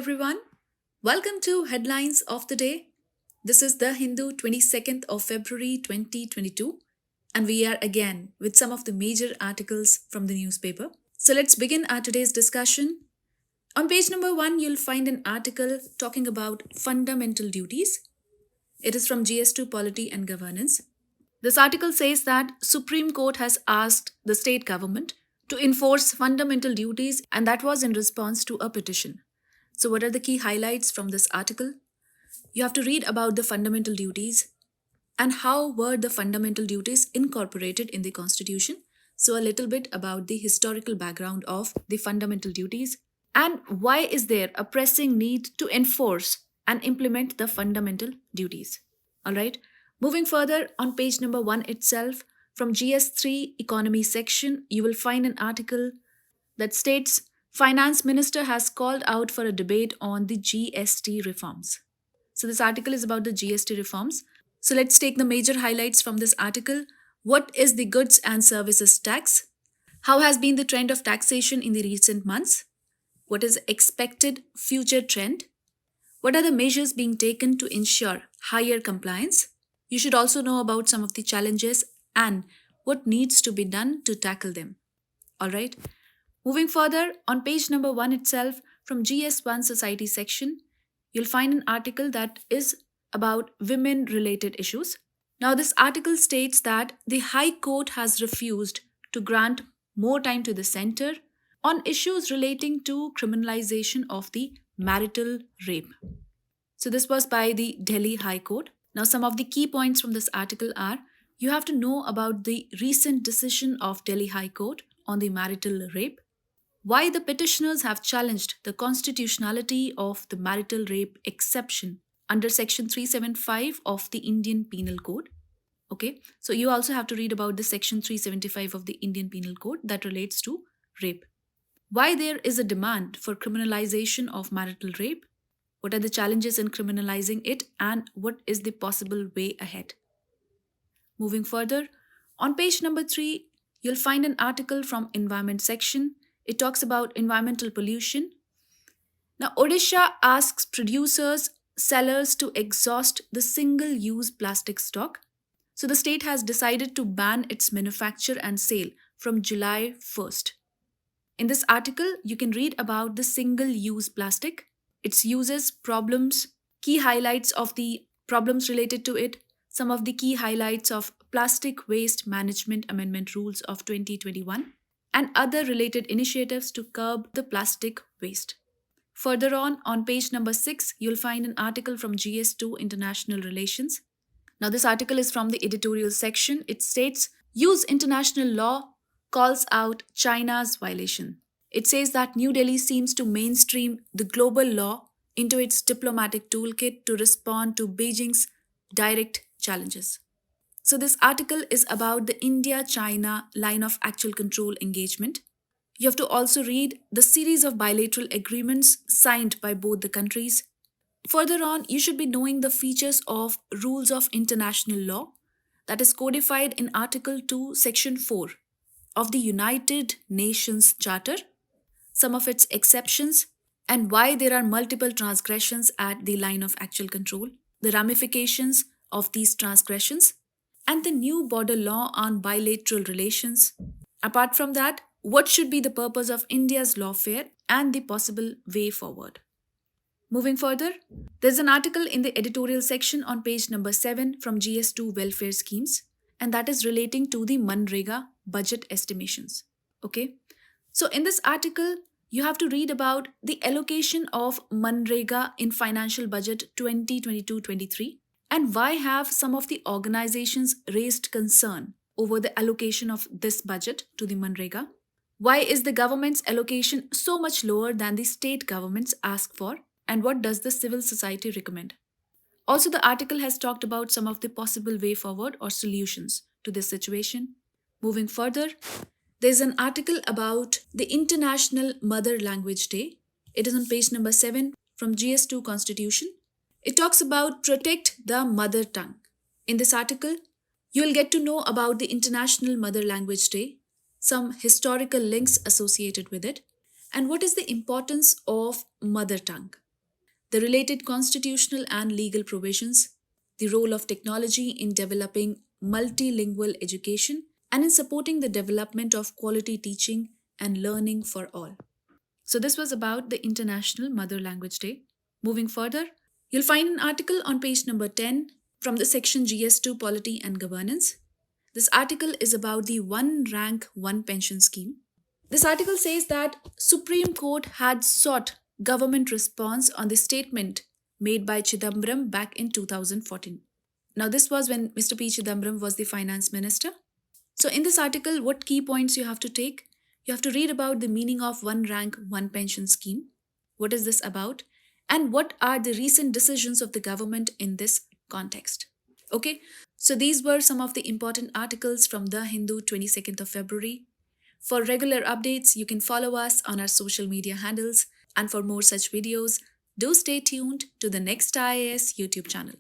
everyone. Welcome to Headlines of the Day. This is The Hindu, 22nd of February 2022, and we are again with some of the major articles from the newspaper. So let's begin our today's discussion. On page number 1, you'll find an article talking about fundamental duties. It is from GS2 Polity and Governance. This article says that Supreme Court has asked the state government to enforce fundamental duties, and that was in response to a petition. So, what are the key highlights from this article? You have to read about the fundamental duties and how were the fundamental duties incorporated in the Constitution. So, a little bit about the historical background of the fundamental duties and why is there a pressing need to enforce and implement the fundamental duties. All right. Moving further, on page number 1 itself, from GS3 Economy section, you will find an article that states Finance Minister has called out for a debate on the GST reforms. So this article is about the GST reforms. So let's take the major highlights from this article. What is the goods and services tax? How has been the trend of taxation in the recent months? What is expected future trend? What are the measures being taken to ensure higher compliance? You should also know about some of the challenges and what needs to be done to tackle them. All right. Moving further, on page number 1 itself, from GS1 Society section, you'll find an article that is about women-related issues. Now, this article states that the High Court has refused to grant more time to the center on issues relating to criminalization of the marital rape. So, this was by the Delhi High Court. Now, some of the key points from this article are you have to know about the recent decision of Delhi High Court on the marital rape, why the petitioners have challenged the constitutionality of the marital rape exception under section 375 of the Indian Penal Code. Okay, so you also have to read about the section 375 of the Indian Penal Code that relates to rape. Why there is a demand for criminalization of marital rape, what are the challenges in criminalizing it, and what is the possible way ahead. Moving further, on page number 3, you'll find an article from Environment section. It talks about environmental pollution. Now, Odisha asks producers, sellers to exhaust the single-use plastic stock. So, the state has decided to ban its manufacture and sale from July 1st. In this article, you can read about the single-use plastic, its uses, problems, key highlights of the problems related to it, some of the key highlights of Plastic Waste Management Amendment Rules of 2021, and other related initiatives to curb the plastic waste. Further on page number 6, you'll find an article from GS2 International Relations. Now, this article is from the editorial section. It states, Use International Law calls out China's violation. It says that New Delhi seems to mainstream the global law into its diplomatic toolkit to respond to Beijing's direct challenges. So this article is about the India-China line of actual control engagement. You have to also read the series of bilateral agreements signed by both the countries. Further on, you should be knowing the features of rules of international law that is codified in Article 2, Section 4 of the United Nations Charter, some of its exceptions, and why there are multiple transgressions at the line of actual control, the ramifications of these transgressions, and the new border law on bilateral relations. Apart from that, what should be the purpose of India's lawfare and the possible way forward. Moving further, there's an article in the editorial section on page number 7 from GS2 Welfare Schemes, and that is relating to the Manrega budget estimations. Okay, so in this article, you have to read about the allocation of Manrega in financial budget 2022-23. And why have some of the organizations raised concern over the allocation of this budget to the Manrega? Why is the government's allocation so much lower than the state governments ask for? And what does the civil society recommend? Also, the article has talked about some of the possible way forward or solutions to this situation. Moving further, there's an article about the International Mother Language Day. It is on page number 7 from GS2 Constitution. It talks about protect the mother tongue. In this article, you will get to know about the International Mother Language Day, some historical links associated with it, and what is the importance of mother tongue. the related constitutional and legal provisions, the role of technology in developing multilingual education, and in supporting the development of quality teaching and learning for all. So, this was about the International Mother Language Day. Moving further, you'll find an article on page number 10 from the section GS2 Polity and Governance. This article is about the One Rank, One Pension scheme. This article says that Supreme Court had sought government response on the statement made by Chidambaram back in 2014. Now, this was when Mr. P. Chidambaram was the finance minister. So, in this article, what key points you have to take? You have to read about the meaning of One Rank, One Pension scheme. What is this about? And what are the recent decisions of the government in this context? Okay, so these were some of the important articles from The Hindu, 22nd of February. For regular updates, you can follow us on our social media handles. And for more such videos, do stay tuned to the next IAS YouTube channel.